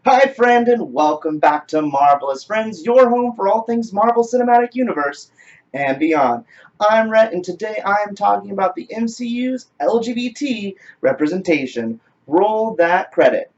Hi, friend, and welcome back to Marvelous Friends, your home for all things Marvel Cinematic Universe and beyond. I'm Rhett, and today I am talking about the MCU's LGBT representation. Roll that credit.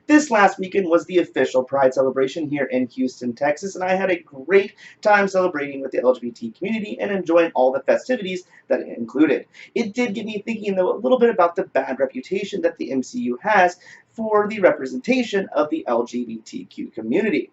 This last weekend was the official Pride celebration here in Houston, Texas, and I had a great time celebrating with the LGBT community and enjoying all the festivities that it included. It did get me thinking, though, a little bit about the bad reputation that the MCU has for the representation of the LGBTQ community.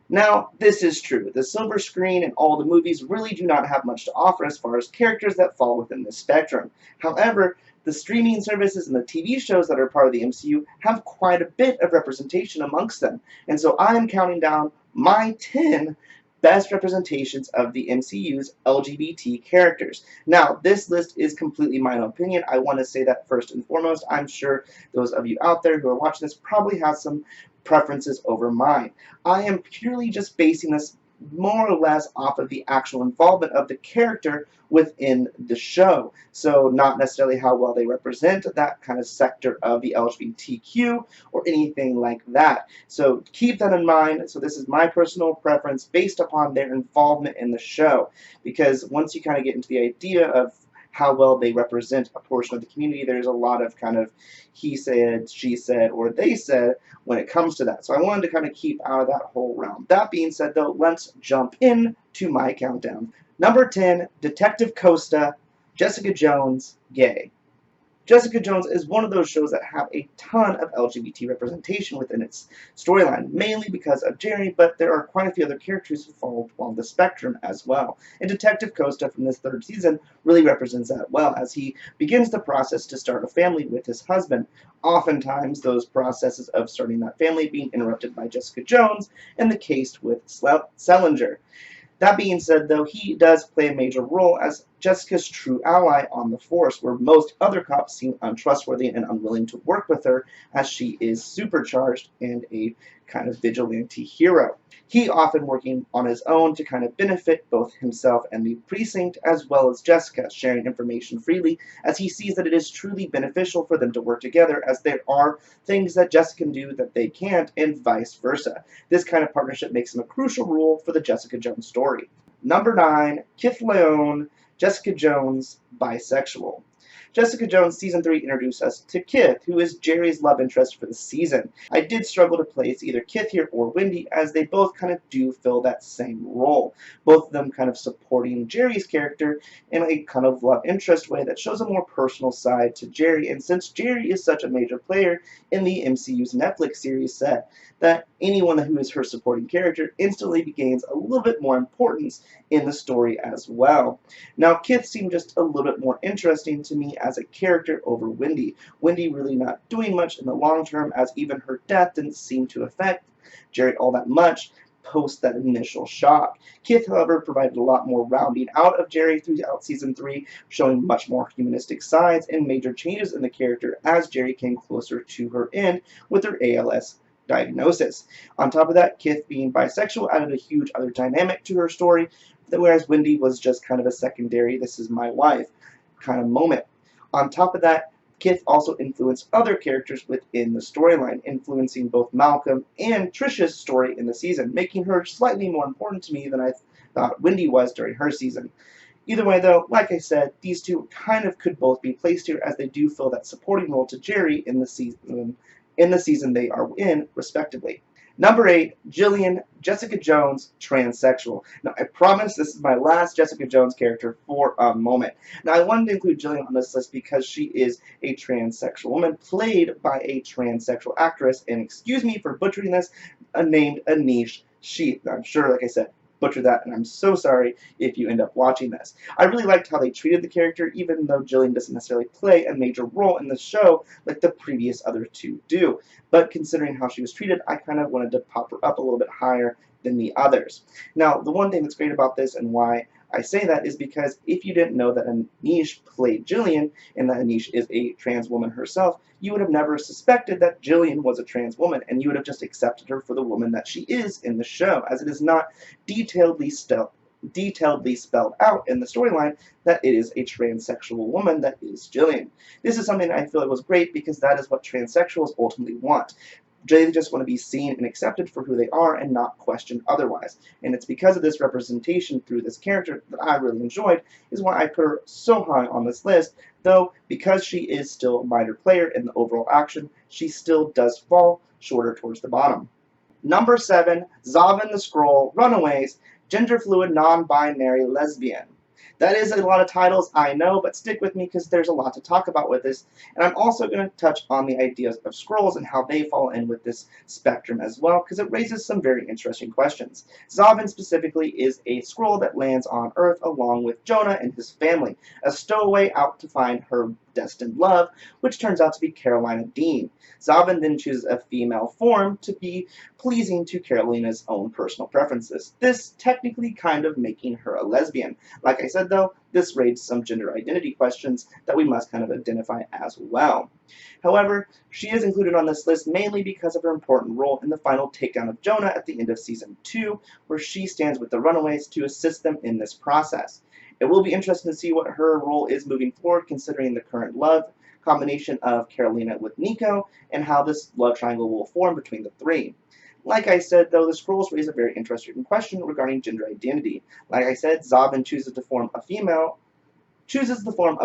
Now, this is true. The silver screen and all the movies really do not have much to offer as far as characters that fall within this spectrum. However, the streaming services and the TV shows that are part of the MCU have quite a bit of representation amongst them. And so I am counting down my 10 best representations of the MCU's LGBT characters. Now, this list is completely my own opinion. I want to say that first and foremost. I'm sure those of you out there who are watching this probably have some preferences over mine. I am purely just basing this more or less off of the actual involvement of the character within the show. So not necessarily how well they represent that kind of sector of the LGBTQ or anything like that. So keep that in mind. So this is my personal preference based upon their involvement in the show. Because once you kind of get into the idea of how well they represent a portion of the community, there's a lot of kind of he said, she said, or they said when it comes to that. So I wanted to kind of keep out of that whole realm. That being said, though, let's jump in to my countdown. Number 10, Detective Costa, Jessica Jones, gay. Jessica Jones is one of those shows that have a ton of LGBT representation within its storyline, mainly because of Jerry, but there are quite a few other characters who fall along the spectrum as well. And Detective Costa from this third season really represents that well, as he begins the process to start a family with his husband. Oftentimes, those processes of starting that family being interrupted by Jessica Jones and the case with Selinger. That being said, though, he does play a major role as Jessica's true ally on the force, where most other cops seem untrustworthy and unwilling to work with her, as she is supercharged and a kind of vigilante hero. He often working on his own to kind of benefit both himself and the precinct, as well as Jessica, sharing information freely, as he sees that it is truly beneficial for them to work together, as there are things that Jessica can do that they can't, and vice versa. This kind of partnership makes him a crucial role for the Jessica Jones story. Number 9, Kith Leone, Jessica Jones, bisexual. Jessica Jones Season 3 introduced us to Kith, who is Jerry's love interest for the season. I did struggle to place either Kith here or Wendy, as they both kind of do fill that same role. Both of them kind of supporting Jerry's character in a kind of love interest way that shows a more personal side to Jerry, and since Jerry is such a major player in the MCU's Netflix series set, that anyone who is her supporting character instantly gains a little bit more importance in the story as well. Now, Kith seemed just a little bit more interesting to me as a character over Wendy. Wendy really not doing much in the long term, as even her death didn't seem to affect Jerry all that much post that initial shock. Kith, however, provided a lot more rounding out of Jerry throughout Season 3, showing much more humanistic sides and major changes in the character as Jerry came closer to her end with her ALS diagnosis. On top of that, Kith being bisexual added a huge other dynamic to her story, whereas Wendy was just kind of a secondary, this is my wife kind of moment. On top of that, Kith also influenced other characters within the storyline, influencing both Malcolm and Trisha's story in the season, making her slightly more important to me than I thought Wendy was during her season. Either way, though, like I said, these two kind of could both be placed here, as they do fill that supporting role to Jerry in the season they are in, respectively. Number 8, Jillian, Jessica Jones, transsexual. Now, I promise this is my last Jessica Jones character for a moment. Now, I wanted to include Jillian on this list because she is a transsexual woman played by a transsexual actress, and excuse me for butchering this, named Anish Sheath. Now, I'm sure, like I said, butcher that, and I'm so sorry if you end up watching this. I really liked how they treated the character, even though Jillian doesn't necessarily play a major role in the show like the previous other two do. But considering how she was treated, I kind of wanted to pop her up a little bit higher than the others. Now, the one thing that's great about this and why I say that is because if you didn't know that Anish played Jillian and that Anish is a trans woman herself, you would have never suspected that Jillian was a trans woman, and you would have just accepted her for the woman that she is in the show, as it is not detailedly spelled out in the storyline that it is a transsexual woman that is Jillian. This is something that I feel like was great because that is what transsexuals ultimately want. They just want to be seen and accepted for who they are and not questioned otherwise. And it's because of this representation through this character that I really enjoyed, is why I put her so high on this list, though because she is still a minor player in the overall action, she still does fall shorter towards the bottom. Number 7, Zavin the Scroll, Runaways, Gender Fluid Non-Binary Lesbian. That is a lot of titles, I know, but stick with me because there's a lot to talk about with this. And I'm also going to touch on the ideas of scrolls and how they fall in with this spectrum as well, because it raises some very interesting questions. Zavin specifically is a scroll that lands on Earth along with Jonah and his family, a stowaway out to find her destined love, which turns out to be Carolina Dean. Zavin then chooses a female form to be pleasing to Carolina's own personal preferences, this technically kind of making her a lesbian. Like I said though, this raises some gender identity questions that we must kind of identify as well. However, she is included on this list mainly because of her important role in the final takedown of Jonah at the end of Season 2, where she stands with the Runaways to assist them in this process. It will be interesting to see what her role is moving forward, considering the current love combination of Carolina with Nico, and how this love triangle will form between the three. Like I said, though, the scrolls raise a very interesting question regarding gender identity. Like I said, Zavin chooses the form of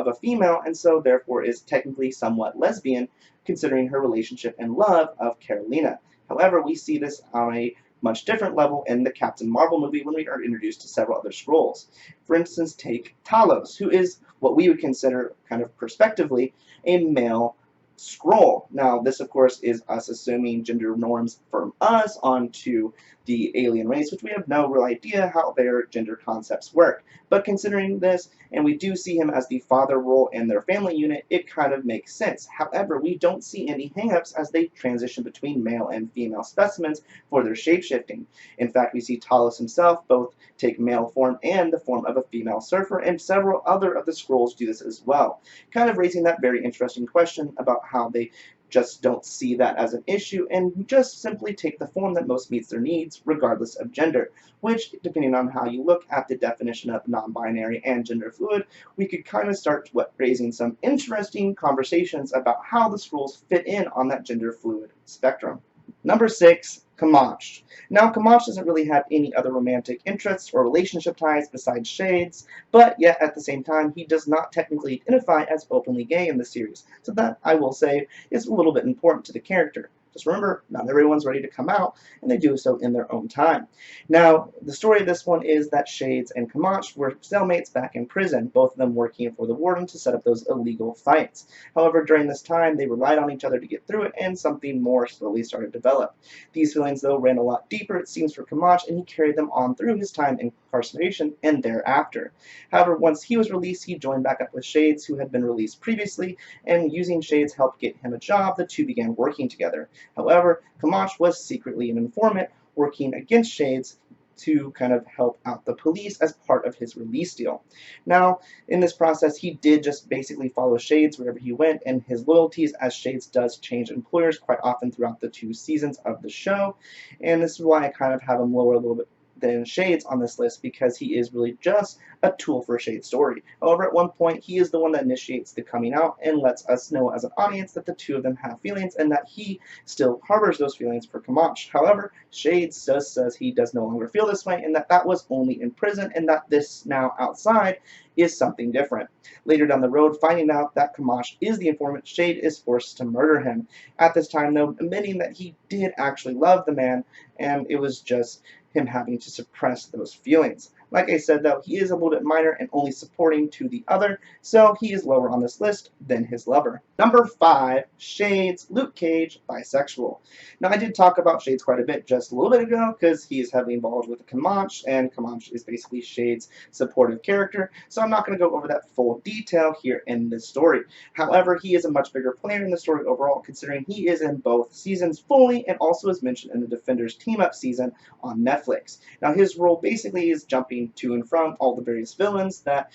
a female, and so therefore is technically somewhat lesbian, considering her relationship and love of Carolina. However, we see this on a much different level in the Captain Marvel movie when we are introduced to several other scrolls. For instance, take Talos, who is what we would consider, kind of prospectively, a male scroll. Now, this, of course, is us assuming gender norms from us onto the alien race, which we have no real idea how their gender concepts work. But considering this, and we do see him as the father role in their family unit, it kind of makes sense. However, we don't see any hangups as they transition between male and female specimens for their shapeshifting. In fact, we see Talos himself both take male form and the form of a female surfer, and several other of the scrolls do this as well, kind of raising that very interesting question about how they just don't see that as an issue and just simply take the form that most meets their needs, regardless of gender, which, depending on how you look at the definition of non-binary and gender fluid, we could kind of start raising some interesting conversations about how the scrolls fit in on that gender fluid spectrum. Number 6, Camache. Now, Camache doesn't really have any other romantic interests or relationship ties besides Shades, but yet at the same time, he does not technically identify as openly gay in the series. So that, I will say, is a little bit important to the character. Just remember, not everyone's ready to come out, and they do so in their own time. Now, the story of this one is that Shades and Camache were cellmates back in prison, both of them working for the warden to set up those illegal fights. However, during this time, they relied on each other to get through it, and something more slowly started to develop. These feelings, though, ran a lot deeper, it seems, for Camache, and he carried them on through his time in incarceration and thereafter. However, once he was released, he joined back up with Shades, who had been released previously, and using Shades' help get him a job, the two began working together. However, Camache was secretly an informant working against Shades to kind of help out the police as part of his release deal. Now, in this process, he did just basically follow Shades wherever he went, and his loyalties, as Shades does change employers quite often throughout the 2 seasons of the show, and this is why I kind of have him lower a little bit than Shades on this list, because he is really just a tool for Shades' story. However, at one point, he is the one that initiates the coming out and lets us know as an audience that the two of them have feelings and that he still harbors those feelings for Camache. However, Shades just says he does no longer feel this way and that that was only in prison and that this now outside is something different. Later down the road, finding out that Camache is the informant, Shade is forced to murder him. At this time, though, admitting that he did actually love the man, and it was just him having to suppress those feelings. Like I said, though, he is a little bit minor and only supporting to the other, so he is lower on this list than his lover. Number 5, Shades, Luke Cage, bisexual. Now, I did talk about Shades quite a bit just a little bit ago, because he is heavily involved with Camache, and Camache is basically Shades' supportive character, so I'm not going to go over that full detail here in this story. However, he is a much bigger player in the story overall, considering he is in both seasons fully, and also is mentioned in the Defenders team-up season on Netflix. Now, his role basically is jumping getting to and from all the various villains that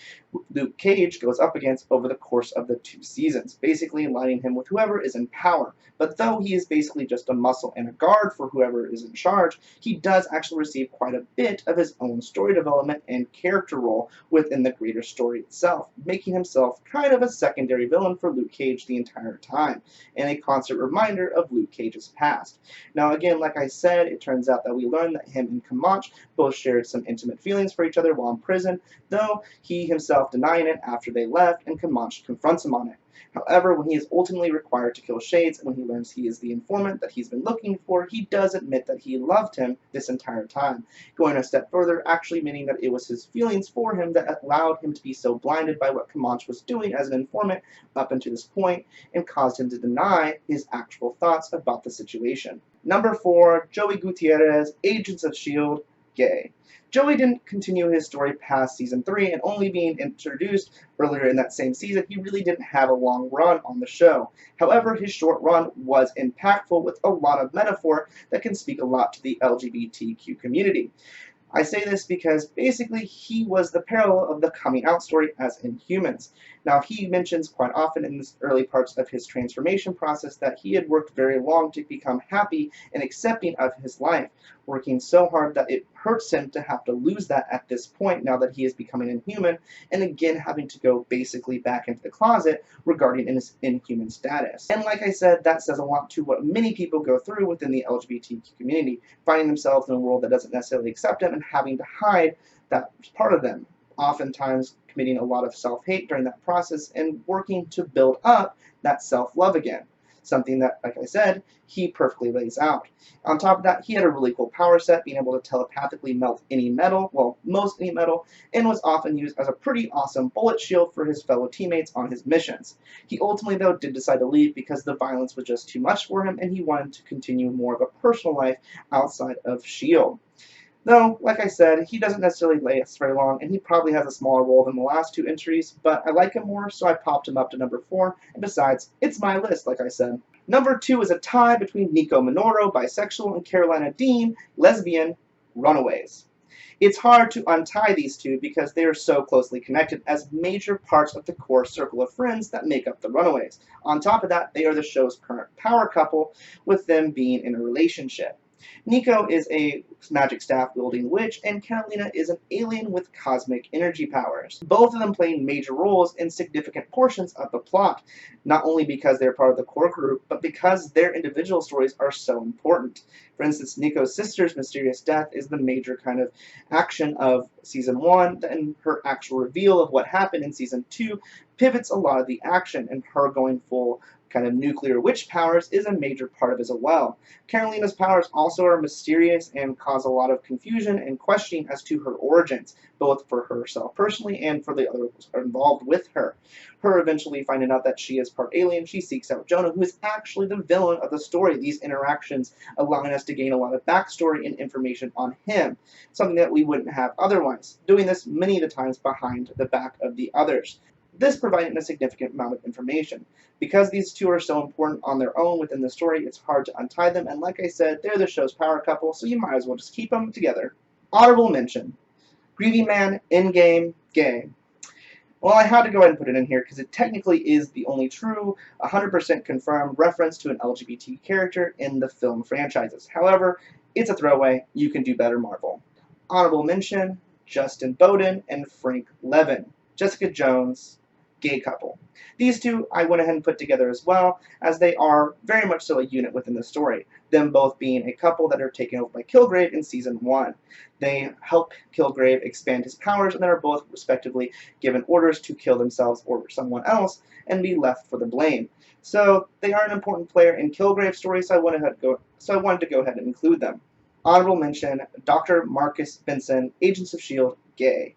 Luke Cage goes up against over the course of the 2 seasons, basically aligning him with whoever is in power. But though he is basically just a muscle and a guard for whoever is in charge, he does actually receive quite a bit of his own story development and character role within the greater story itself, making himself kind of a secondary villain for Luke Cage the entire time, and a constant reminder of Luke Cage's past. Now again, like I said, it turns out that we learn that him and Kamach both shared some intimate feelings for each other while in prison, though he himself denying it after they left, and Kamach confronts him on it. However, when he is ultimately required to kill Shades, and when he learns he is the informant that he's been looking for, he does admit that he loved him this entire time, going a step further, actually meaning that it was his feelings for him that allowed him to be so blinded by what Kamach was doing as an informant up until this point, and caused him to deny his actual thoughts about the situation. Number 4, Joey Gutierrez, Agents of S.H.I.E.L.D., gay. Joey didn't continue his story past season 3, and only being introduced earlier in that same season, he really didn't have a long run on the show. However, his short run was impactful with a lot of metaphor that can speak a lot to the LGBTQ community. I say this because basically he was the parallel of the coming out story as Inhumans. Now, he mentions quite often in the early parts of his transformation process that he had worked very long to become happy and accepting of his life, working so hard that it hurts him to have to lose that at this point now that he is becoming Inhuman, and again having to go basically back into the closet regarding his Inhuman status. And like I said, that says a lot to what many people go through within the LGBTQ community, finding themselves in a world that doesn't necessarily accept them and having to hide that part of them, oftentimes committing a lot of self-hate during that process and working to build up that self-love again. Something that, like I said, he perfectly lays out. On top of that, he had a really cool power set, being able to telepathically melt any metal, well, most any metal, and was often used as a pretty awesome bullet shield for his fellow teammates on his missions. He ultimately, though, did decide to leave because the violence was just too much for him, and he wanted to continue more of a personal life outside of S.H.I.E.L.D. Though, like I said, he doesn't necessarily last very long, and he probably has a smaller role than the last 2 entries, but I like him more, so I popped him up to number 4, and besides, it's my list, like I said. Number 2 is a tie between Nico Minoru, bisexual, and Carolina Dean, lesbian, Runaways. It's hard to untie these two because they are so closely connected as major parts of the core circle of friends that make up the Runaways. On top of that, they are the show's current power couple, with them being in a relationship. Nico is a magic staff-wielding witch, and Carolina is an alien with cosmic energy powers. Both of them playing major roles in significant portions of the plot, not only because they're part of the core group, but because their individual stories are so important. For instance, Nico's sister's mysterious death is the major kind of action of Season 1, and her actual reveal of what happened in Season 2 pivots a lot of the action, and her going full kind of nuclear witch powers is a major part of it as well. Carolina's powers also are mysterious and cause a lot of confusion and questioning as to her origins, both for herself personally and for the others involved with her. Her eventually finding out that she is part alien, she seeks out Jonah, who is actually the villain of the story. These interactions allowing us to gain a lot of backstory and information on him, something that we wouldn't have otherwise, doing this many of the times behind the back of the others. This providing a significant amount of information. Because these two are so important on their own within the story, it's hard to untie them, and like I said, they're the show's power couple, so you might as well just keep them together. Honorable mention. Greedy Man, in-game, gay. Well, I had to go ahead and put it in here because it technically is the only true, 100% confirmed reference to an LGBT character in the film franchises. However, it's a throwaway. You can do better, Marvel. Honorable mention, Justin Bowden and Frank Levin. Jessica Jones, gay couple. These two I went ahead and put together as well, as they are very much so a unit within the story, them both being a couple that are taken over by Kilgrave in Season 1. They help Kilgrave expand his powers, and then are both respectively given orders to kill themselves or someone else and be left for the blame. So they are an important player in Kilgrave's story, so I wanted to go ahead and include them. Honorable mention, Dr. Marcus Benson, Agents of S.H.I.E.L.D., gay.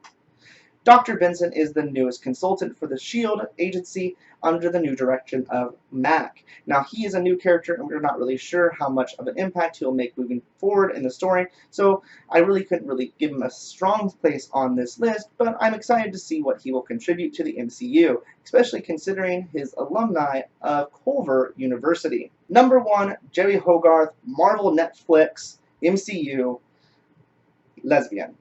Dr. Benson is the newest consultant for the S.H.I.E.L.D. agency under the new direction of Mac. Now, he is a new character, and we're not really sure how much of an impact he'll make moving forward in the story, so I really couldn't really give him a strong place on this list, but I'm excited to see what he will contribute to the MCU, especially considering his alumni of Culver University. Number 1, Jerry Hogarth, Marvel Netflix, MCU, lesbian.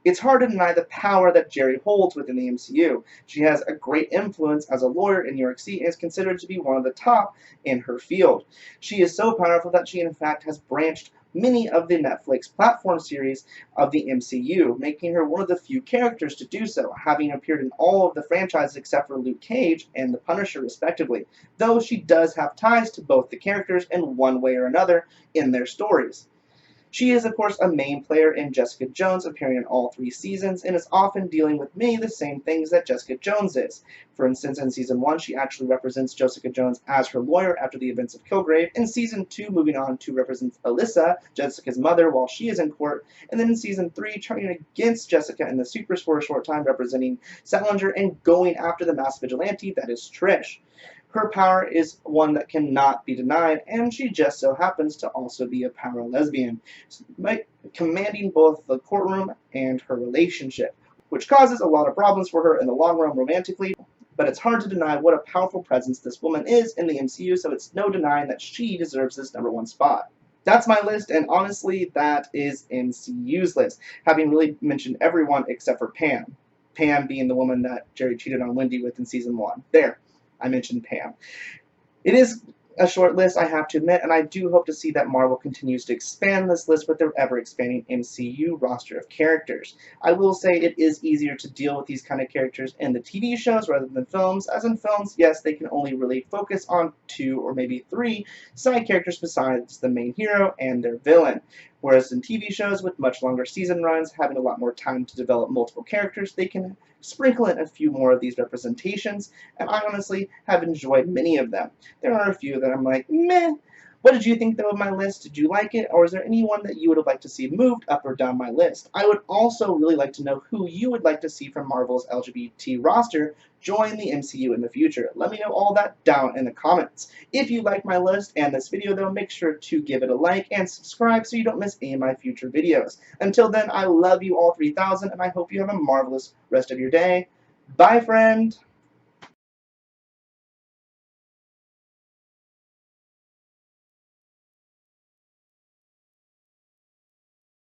It's hard to deny the power that Jerry holds within the MCU. She has a great influence as a lawyer in New York City and is considered to be one of the top in her field. She is so powerful that she in fact has branched many of the Netflix platform series of the MCU, making her one of the few characters to do so, having appeared in all of the franchises except for Luke Cage and the Punisher respectively, though she does have ties to both the characters in one way or another in their stories. She is, of course, a main player in Jessica Jones, appearing in all 3 seasons, and is often dealing with many of the same things that Jessica Jones is. For instance, in Season 1, she actually represents Jessica Jones as her lawyer after the events of Kilgrave. In Season 2, moving on to represent Alyssa, Jessica's mother, while she is in court. And then in Season 3, turning against Jessica in the Supers for a short time, representing Salinger and going after the masked vigilante that is Trish. Her power is one that cannot be denied, and she just so happens to also be a power lesbian, commanding both the courtroom and her relationship, which causes a lot of problems for her in the long run romantically, but it's hard to deny what a powerful presence this woman is in the MCU, so it's no denying that she deserves this #1 spot. That's my list, and honestly, that is MCU's list, having really mentioned everyone except for Pam. Pam being the woman that Jerry cheated on Wendy with in Season 1. There, I mentioned Pam. It is a short list, I have to admit, and I do hope to see that Marvel continues to expand this list with their ever-expanding MCU roster of characters. I will say it is easier to deal with these kind of characters in the TV shows rather than films, as in films, yes, they can only really focus on 2 or maybe 3 side characters besides the main hero and their villain. Whereas in TV shows with much longer season runs, having a lot more time to develop multiple characters, they can sprinkle in a few more of these representations, and I honestly have enjoyed many of them. There are a few that I'm like, meh. What did you think though of my list? Did you like it? Or is there anyone that you would have liked to see moved up or down my list? I would also really like to know who you would like to see from Marvel's LGBT roster join the MCU in the future. Let me know all that down in the comments. If you like my list and this video though, make sure to give it a like and subscribe so you don't miss any of my future videos. Until then, I love you all 3,000 and I hope you have a marvelous rest of your day. Bye, friend!